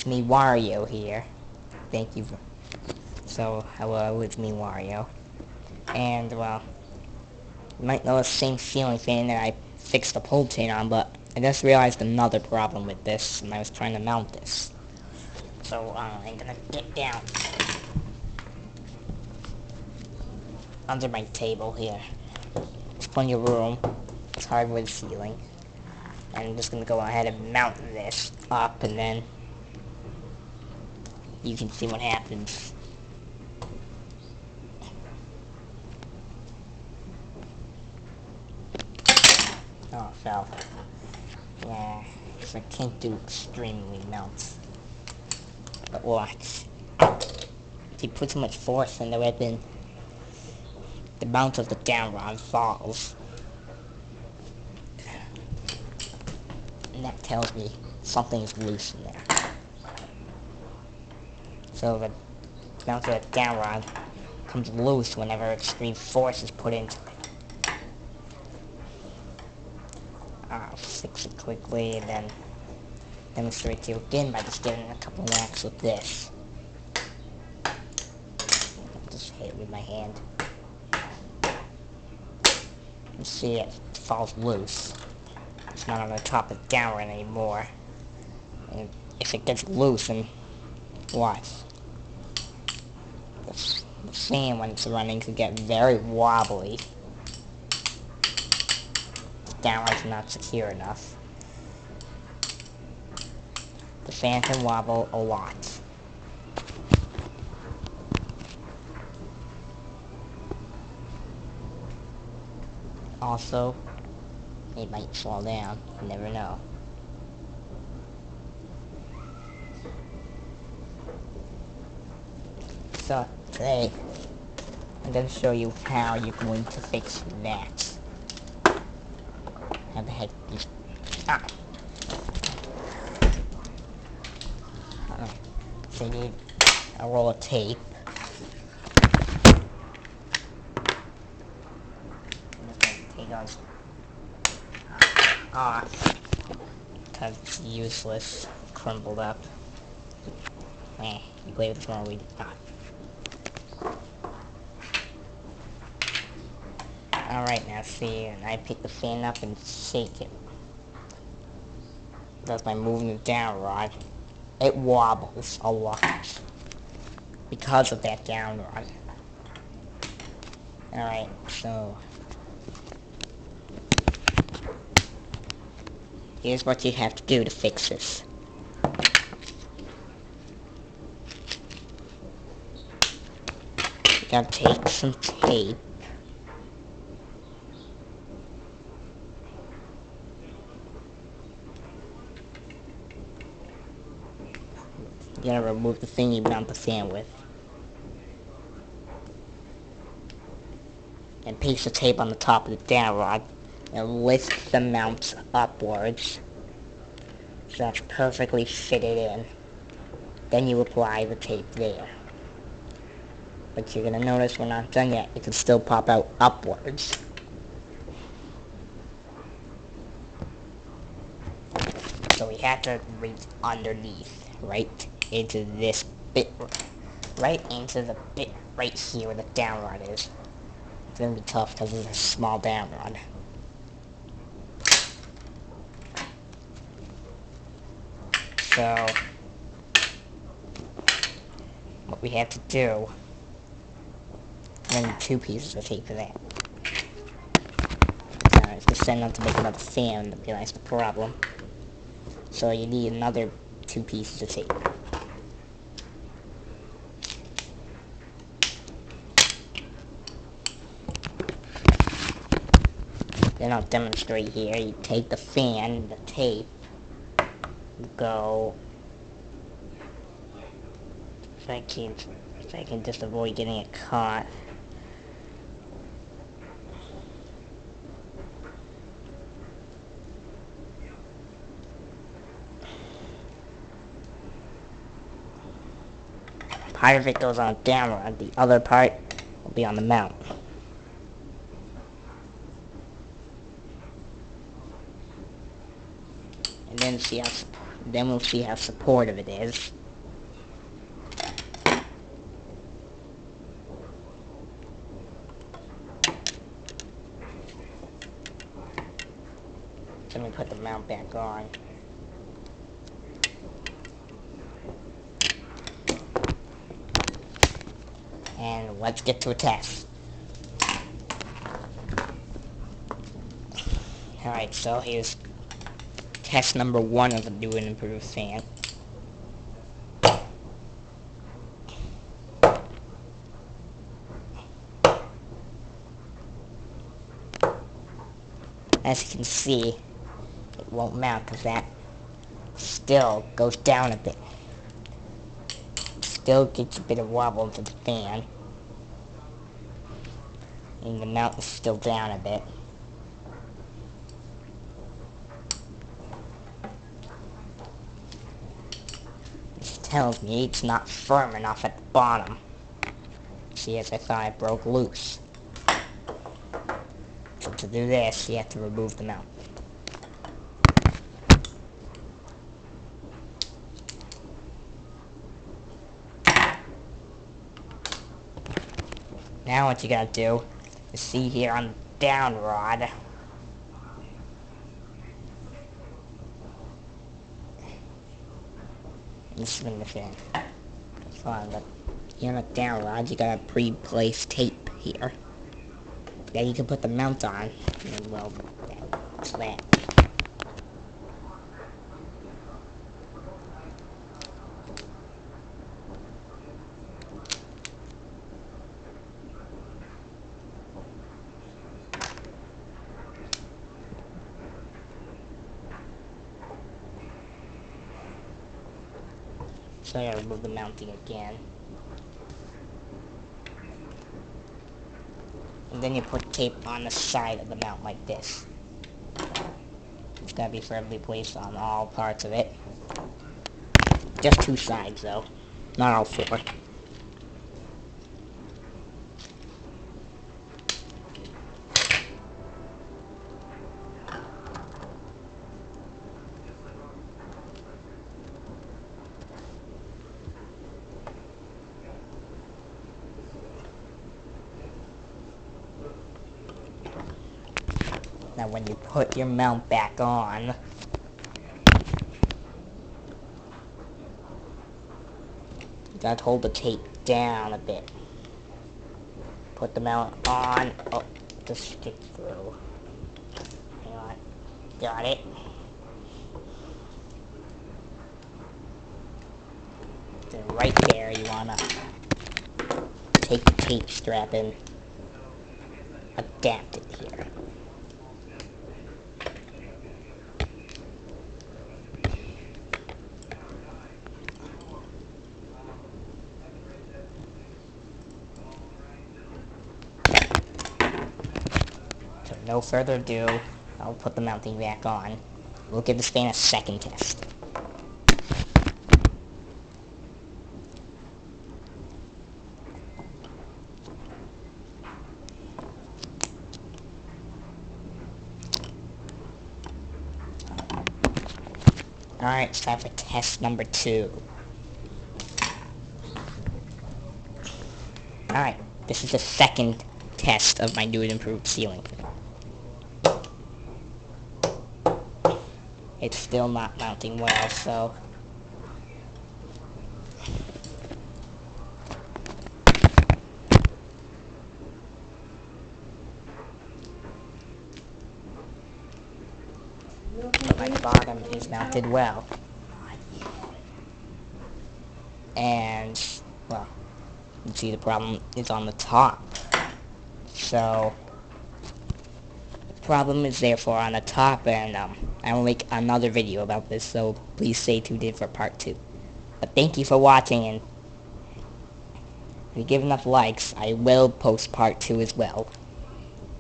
it's me Wario here. Thank you. So, hello, it's me Wario. And, well, you might notice the same ceiling fan that I fixed the pull chain on, but I just realized another problem with this, and I was trying to mount this. So, I'm gonna get down under my table here. There's plenty of room. It's hardwood ceiling. And I'm just gonna go ahead and mount this up, and then you can see what happens. Oh, it fell. Yeah, because I can't do extremely mounts. But watch. If you put too much force in the weapon, the mount of the down rod falls. And that tells me something is loose in there. So the mount of the down rod comes loose whenever extreme force is put into it. I'll fix it quickly and then demonstrate to you again by just giving it a couple whacks with this. I'll just hit it with my hand. You see it falls loose. It's not on the top of the down rod anymore. And if it gets loose, and watch. The fan when it's running could get very wobbly. The down rod's not secure enough. The fan can wobble a lot. Also, it might fall down. You never know. So, today, I'm going to show you how you're going to fix that. How the heck you... Ah! So you need a roll of tape. Take off. Because it's useless. Crumbled up. You play with this one we Alright, now see, and I pick the fan up and shake it. That's by moving the down rod. It wobbles a lot because of that down rod. Alright, so here's what you have to do to fix this. You gotta take some tape. You gotta remove the thing you mount the fan with. And paste the tape on the top of the down rod. And lift the mount upwards. So that's perfectly fitted in. Then you apply the tape there. But you're gonna notice we're not done yet. It can still pop out upwards. So we have to reach underneath, right into this bit, right into the bit right here where the down rod is. It's gonna be tough because it's a small down rod. So what we have to do, I need 2 pieces of tape for that. Now it's just send out to make another fan to realize the problem. So you need another 2 pieces of tape. Then I'll demonstrate here. You take the fan, the tape, go. If I can just avoid getting it caught. Part of it goes on the down rod, the other part will be on the mount. And then see how Then we'll see how supportive it is. Then we put the mount back on. And let's get to a test. Alright, so here's test number 1 of the new and improved fan. As you can see, it won't mount because that still goes down a bit. Still gets a bit of wobble to the fan. And the mount is still down a bit. This tells me it's not firm enough at the bottom. See, as I thought, it broke loose. So to do this, you have to remove the mount. Now what you gotta do is see here on the down rod. This is the thing. So on the here on the down rod, you got a pre-placed tape here. Then you can put the mount on, and well, that's that. So I gotta remove the mounting again. And then you put tape on the side of the mount like this. It's gotta be firmly placed on all parts of it. Just 2 sides though, not all 4. Now when you put your mount back on, you gotta hold the tape down a bit. Put the mount on. Oh, just stick through. Hang on. Got it. Then right there you wanna take the tape strap and adapt it here. So no further ado, I'll put the mounting back on. We'll give this fan a second test. Alright, it's time for test number 2. Alright, this is the second test of my new and improved ceiling fan. It's still not mounting well, so but my bottom is mounted well. And, well, you see the problem is on the top. So, the problem is therefore on the top, and I will make another video about this, so please stay tuned in for part 2. But thank you for watching, and if you give enough likes, I will post part 2 as well.